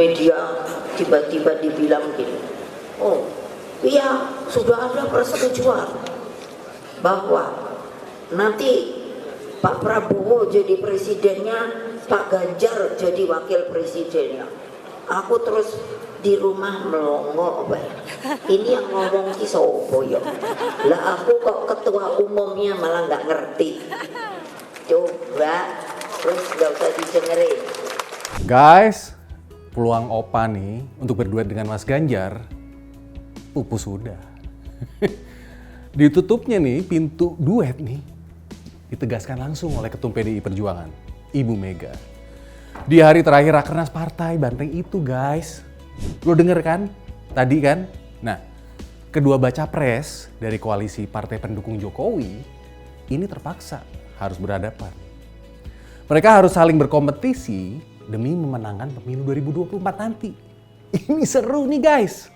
media tiba-tiba dibilang gini, oh iya sudah ada persetujuan bahwa nanti Pak Prabowo jadi presidennya, Pak Ganjar jadi wakil presidennya. Aku terus di rumah melongo, ini yang ngomong ki sopo ya? Lah aku kok ketua umumnya malah nggak ngerti. Coba terus nggak usah didengerin. Guys, peluang Opa nih untuk berduet dengan Mas Ganjar pupus sudah. Ditutupnya nih pintu duet nih ditegaskan langsung oleh Ketum PDI Perjuangan, Ibu Mega. Di hari terakhir Rakernas Partai Banteng itu guys. Lo denger kan? Tadi kan? Nah, kedua baca pres dari koalisi partai pendukung Jokowi ini terpaksa harus berhadapan. Mereka harus saling berkompetisi demi memenangkan pemilu 2024 nanti. Ini seru nih guys.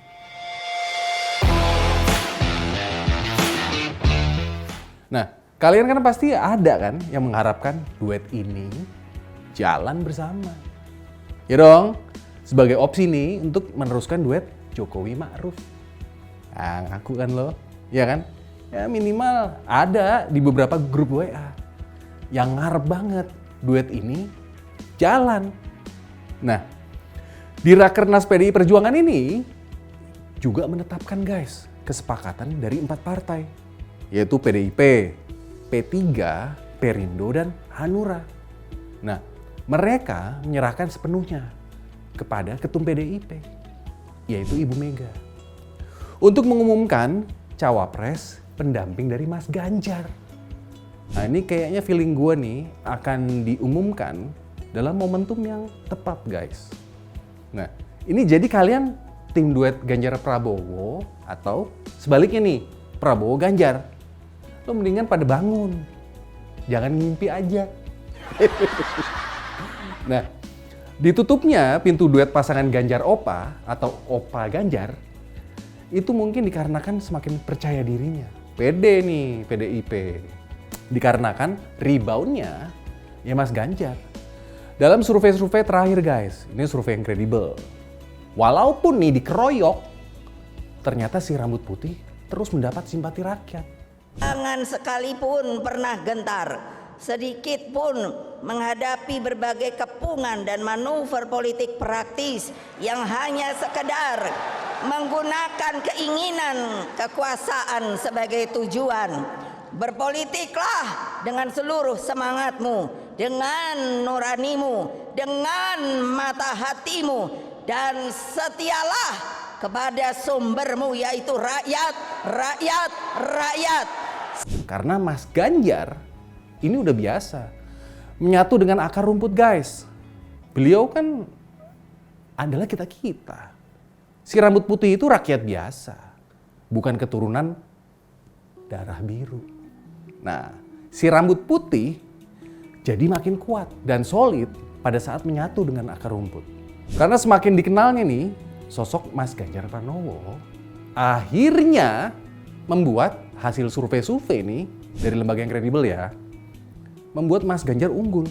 Nah, kalian kan pasti ada kan yang mengharapkan duet ini jalan bersama. Ya dong, sebagai opsi nih untuk meneruskan duet Jokowi Ma'ruf. Nah, ngaku kan lo, ya kan? Ya minimal ada di beberapa grup WA yang ngarep banget duet ini jalan. Nah, di Rakernas PDI Perjuangan ini juga menetapkan guys kesepakatan dari 4 partai, yaitu PDIP, P3, Perindo, dan Hanura. Nah, mereka menyerahkan sepenuhnya kepada Ketum PDIP, yaitu Ibu Mega, untuk mengumumkan cawapres pendamping dari Mas Ganjar. Nah, ini kayaknya feeling gue nih akan diumumkan dalam momentum yang tepat guys. Nah, ini jadi kalian tim duet Ganjar Prabowo atau sebaliknya nih Prabowo Ganjar. Lo mendingan pada bangun, jangan ngimpi aja. Nah, ditutupnya pintu duet pasangan Ganjar Opa atau Opa Ganjar itu mungkin dikarenakan semakin percaya dirinya. Pede nih PDIP. Dikarenakan reboundnya ya Mas Ganjar. Dalam survei-survei terakhir guys, ini survei yang kredibel. Walaupun nih dikeroyok, ternyata si rambut putih terus mendapat simpati rakyat. Jangan sekalipun pernah gentar, sedikit pun menghadapi berbagai kepungan dan manuver politik praktis yang hanya sekedar menggunakan keinginan kekuasaan sebagai tujuan. Berpolitiklah dengan seluruh semangatmu, dengan nuranimu, dengan mata hatimu, dan setialah kepada sumbermu, yaitu rakyat, rakyat, rakyat. Karena Mas Ganjar ini udah biasa menyatu dengan akar rumput guys. Beliau kan adalah kita-kita. Si rambut putih itu rakyat biasa, bukan keturunan darah biru. Nah, si rambut putih jadi makin kuat dan solid pada saat menyatu dengan akar rumput. Karena semakin dikenalnya nih, sosok Mas Ganjar Pranowo akhirnya membuat hasil survei-survei nih dari lembaga yang kredibel ya, membuat Mas Ganjar unggul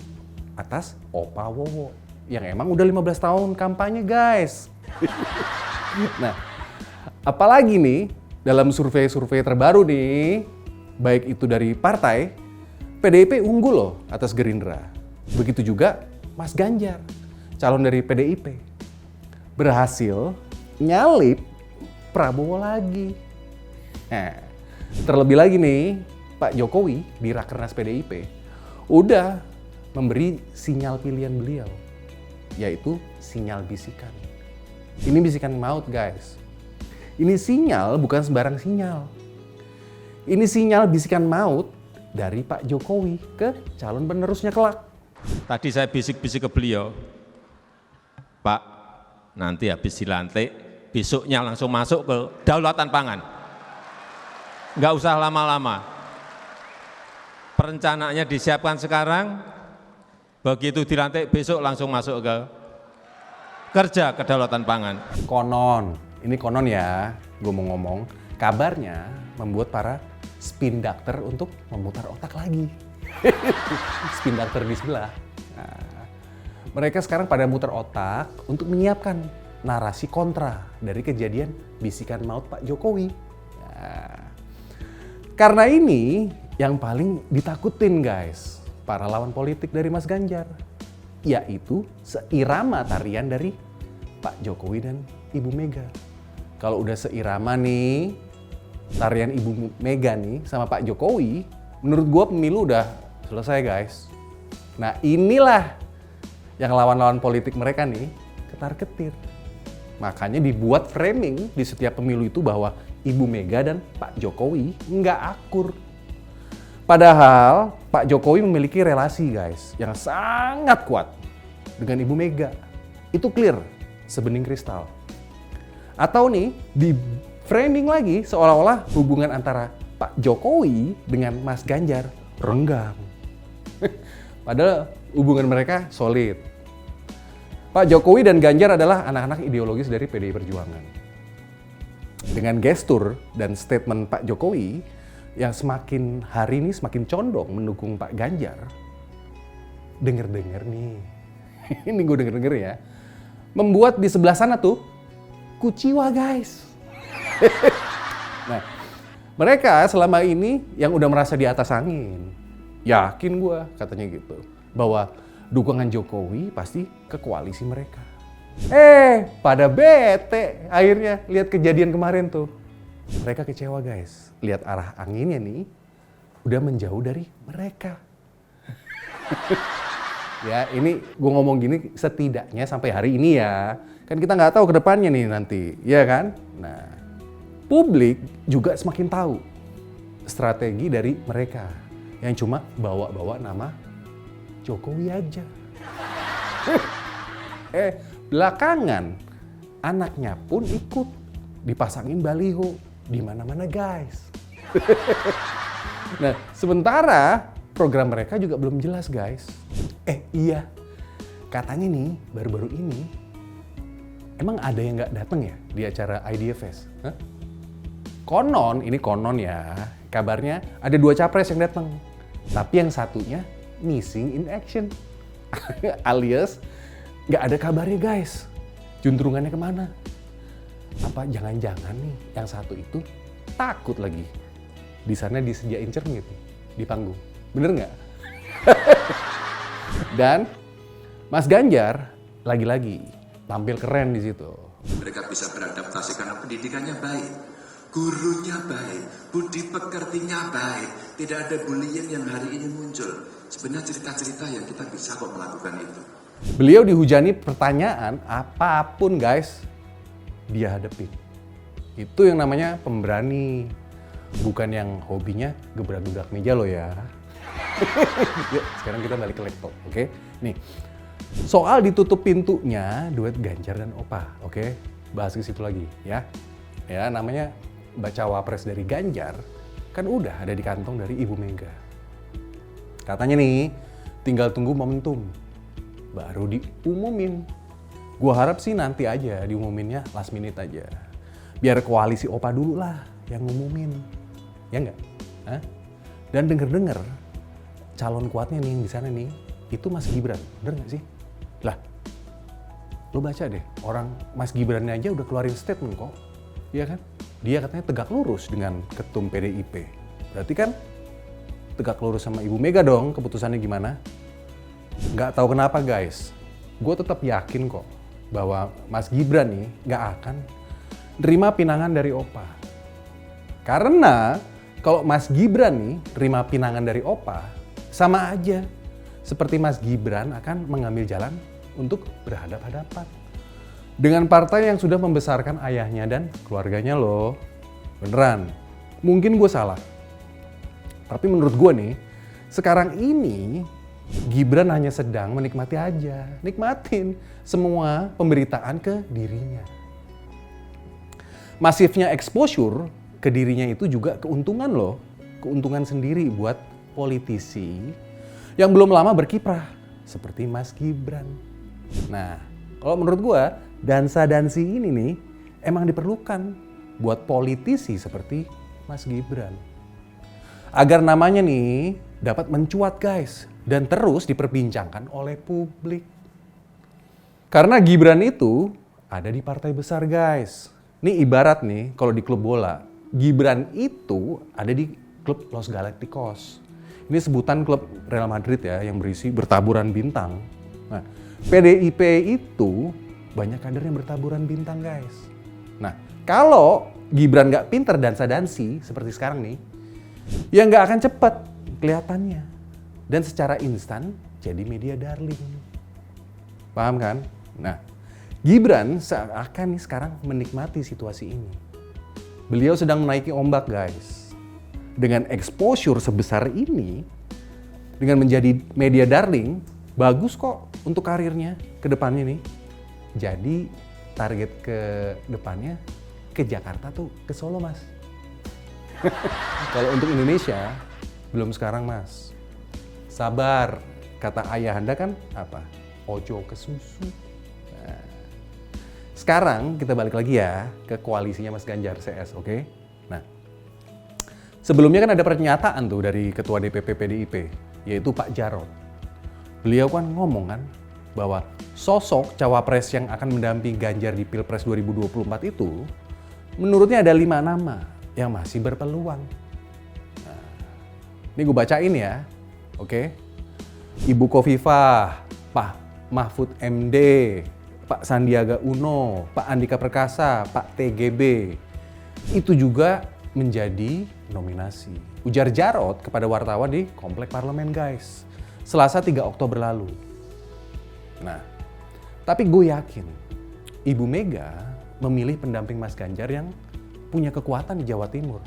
atas Opa Wowo yang emang udah 15 tahun kampanye guys. Nah, apalagi nih dalam survei-survei terbaru nih, baik itu dari partai, PDIP unggul loh atas Gerindra. Begitu juga Mas Ganjar, calon dari PDIP, berhasil nyalip Prabowo lagi. Nah, terlebih lagi nih, Pak Jokowi di Rakernas PDIP udah memberi sinyal pilihan beliau, yaitu sinyal bisikan. Ini bisikan maut guys. Ini sinyal bukan sembarang sinyal. Ini sinyal bisikan maut dari Pak Jokowi ke calon penerusnya kelak. Tadi saya bisik-bisik ke beliau, Pak, nanti habis dilantik, besoknya langsung masuk ke daulatan pangan. Nggak usah lama-lama. Perencanaannya disiapkan sekarang, begitu dilantik besok langsung masuk ke kerja kedaulatan pangan. Ini konon ya, gue mau ngomong, kabarnya membuat para spin doctor untuk memutar otak lagi. Spin doctor di sebelah. Nah, Mereka sekarang pada muter otak untuk menyiapkan narasi kontra dari kejadian bisikan maut Pak Jokowi. Nah, karena ini yang paling ditakutin guys, para lawan politik dari Mas Ganjar, yaitu seirama tarian dari Pak Jokowi dan Ibu Mega. Kalau udah seirama nih, tarian Ibu Mega nih sama Pak Jokowi, menurut gua pemilu udah selesai guys. Nah inilah yang lawan-lawan politik mereka nih ketar-ketir. Makanya dibuat framing di setiap pemilu itu bahwa Ibu Mega dan Pak Jokowi nggak akur. Padahal Pak Jokowi memiliki relasi guys yang sangat kuat dengan Ibu Mega. Itu clear, sebening kristal. Atau nih di framing lagi seolah-olah hubungan antara Pak Jokowi dengan Mas Ganjar renggang. Padahal hubungan mereka solid. Pak Jokowi dan Ganjar adalah anak-anak ideologis dari PDI Perjuangan. Dengan gestur dan statement Pak Jokowi yang semakin hari ini semakin condong mendukung Pak Ganjar, denger-denger nih, ini gue denger-denger ya, membuat di sebelah sana tuh kuciwa guys. Nah, mereka selama ini yang udah merasa di atas angin, yakin gue katanya gitu, bahwa dukungan Jokowi pasti ke koalisi mereka. Pada bete akhirnya lihat kejadian kemarin tuh. Mereka kecewa guys, lihat arah anginnya nih udah menjauh dari mereka. Ya ini gue ngomong gini setidaknya sampai hari ini ya. Kan kita nggak tahu ke depannya nih nanti, ya kan? Nah, publik juga semakin tahu strategi dari mereka yang cuma bawa-bawa nama Jokowi aja. Belakangan anaknya pun ikut dipasangin baliho di mana-mana guys. Nah, sementara program mereka juga belum jelas guys. Iya, katanya nih baru-baru ini emang ada yang nggak datang ya di acara Idea Fest? Konon, ini konon ya, kabarnya ada 2 capres yang datang, tapi yang satunya missing in action, alias nggak ada kabarnya guys. Juntrungannya kemana? Apa jangan-jangan nih yang satu itu takut lagi di sana disediain cermit di panggung, bener nggak? Dan Mas Ganjar lagi-lagi tampil keren di situ. Mereka bisa beradaptasi karena pendidikannya baik, gurunya baik, budi pekertinya baik, tidak ada bullying yang hari ini muncul. Sebenarnya cerita-cerita yang kita bisa kok melakukan itu. Beliau dihujani pertanyaan apapun guys, dia hadepin. Itu yang namanya pemberani, bukan yang hobinya gebrak-gebrak meja lo ya. Yuk, sekarang kita balik ke laptop, oke? Nih, soal ditutup pintunya duet Ganjar dan Opa, oke? Bahas ke situ lagi, ya. Ya, namanya bacawa pres dari Ganjar kan udah ada di kantong dari Ibu Mega. Katanya nih, tinggal tunggu momentum, baru diumumin. Gua harap sih nanti aja diumuminnya last minute aja. Biar koalisi Opa dulu lah yang ngumumin. Ya nggak? Hah? Dan denger-denger calon kuatnya nih di sana nih, itu Mas Gibran. Bener nggak sih? Lah, lo baca deh, orang Mas Gibrannya aja udah keluarin statement kok. Iya kan? Dia katanya tegak lurus dengan ketum PDIP. Berarti kan tegak lurus sama Ibu Mega dong keputusannya gimana? Nggak tahu kenapa guys, gue tetap yakin kok bahwa Mas Gibran nih nggak akan nerima pinangan dari Opa. Karena kalau Mas Gibran nih nerima pinangan dari Opa, sama aja seperti Mas Gibran akan mengambil jalan untuk berhadap-hadapan dengan partai yang sudah membesarkan ayahnya dan keluarganya loh. Beneran, mungkin gue salah. Tapi menurut gue nih, sekarang ini Gibran hanya sedang menikmati aja. Nikmatin semua pemberitaan ke dirinya. Masifnya exposure ke dirinya itu juga keuntungan loh. Keuntungan sendiri buat politisi yang belum lama berkiprah seperti Mas Gibran. Nah, kalau menurut gue, dansa-dansi ini nih emang diperlukan buat politisi seperti Mas Gibran. Agar namanya nih dapat mencuat guys dan terus diperbincangkan oleh publik. Karena Gibran itu ada di partai besar guys. Ini ibarat nih kalau di klub bola, Gibran itu ada di klub Los Galacticos. Ini sebutan klub Real Madrid ya yang berisi bertaburan bintang. Nah, PDIP itu banyak kader yang bertaburan bintang guys. Nah, kalau Gibran nggak pinter dansa-dansi seperti sekarang nih, ya nggak akan cepet kelihatannya. Dan secara instan jadi media darling. Paham kan? Nah, Gibran seakan nih sekarang menikmati situasi ini. Beliau sedang menaiki ombak guys. Dengan exposure sebesar ini, dengan menjadi media darling, bagus kok untuk karirnya ke depannya nih. Jadi target ke depannya ke Jakarta tuh ke Solo mas. Kalau untuk Indonesia, belum sekarang mas. Sabar, kata ayahanda kan apa? Ojo ke susu. Nah, sekarang kita balik lagi ya ke koalisinya Mas Ganjar CS, oke? Nah, sebelumnya kan ada pernyataan tuh dari Ketua DPP PDIP, yaitu Pak Jarod. Beliau kan ngomong kan bahwa sosok cawapres yang akan mendampingi Ganjar di Pilpres 2024 itu menurutnya ada 5 nama yang masih berpeluang. Nah, ini gue bacain ya, oke? Ibu Khofifah, Pak Mahfud MD, Pak Sandiaga Uno, Pak Andika Perkasa, Pak TGB. Itu juga menjadi nominasi. Ujar Jarod kepada wartawan di Komplek Parlemen guys, Selasa 3 Oktober lalu. Nah, tapi gue yakin Ibu Mega memilih pendamping Mas Ganjar yang punya kekuatan di Jawa Timur.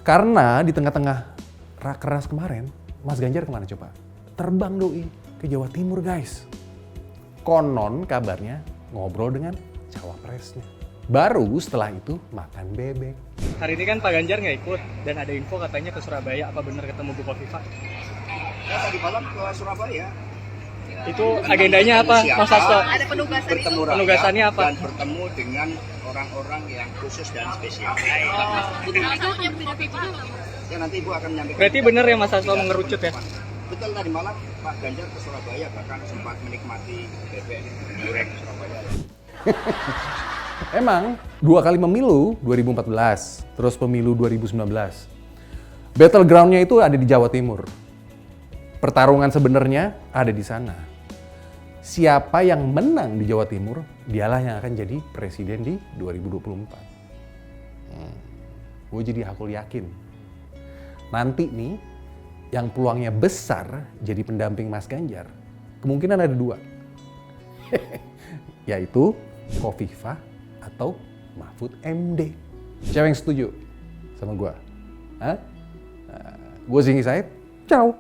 Karena di tengah-tengah rakernas kemarin, Mas Ganjar kemana coba? Terbang doi ke Jawa Timur guys. Konon kabarnya ngobrol dengan cawapresnya. Baru setelah itu makan bebek. Hari ini kan Pak Ganjar nggak ikut dan ada info katanya ke Surabaya. Apa benar ketemu Bu Khofifah? Ya, tadi malam ke Surabaya. Itu agendanya apa, Mas Hasto? Ada penugasan Bertemu rakyat Penugasannya apa? dan bertemu dengan orang-orang yang khusus dan spesial. Ya nanti Ibu akan menyampaikan. Berarti benar ya Mas Hasto mengerucut ya? Betul, tadi malam Pak Ganjar ke Surabaya bahkan sempat menikmati bebek goreng Surabaya. Emang 2 kali pemilu 2014, terus pemilu 2019. Battleground-nya itu ada di Jawa Timur. Pertarungan sebenarnya ada di sana. Siapa yang menang di Jawa Timur, dialah yang akan jadi presiden di 2024. Gue jadi hakul yakin. Nanti nih, yang peluangnya besar jadi pendamping Mas Ganjar, kemungkinan ada 2. Yaitu Khofifah atau Mahfud MD. Siapa yang setuju sama gue? Gue Zingy Said, ciao.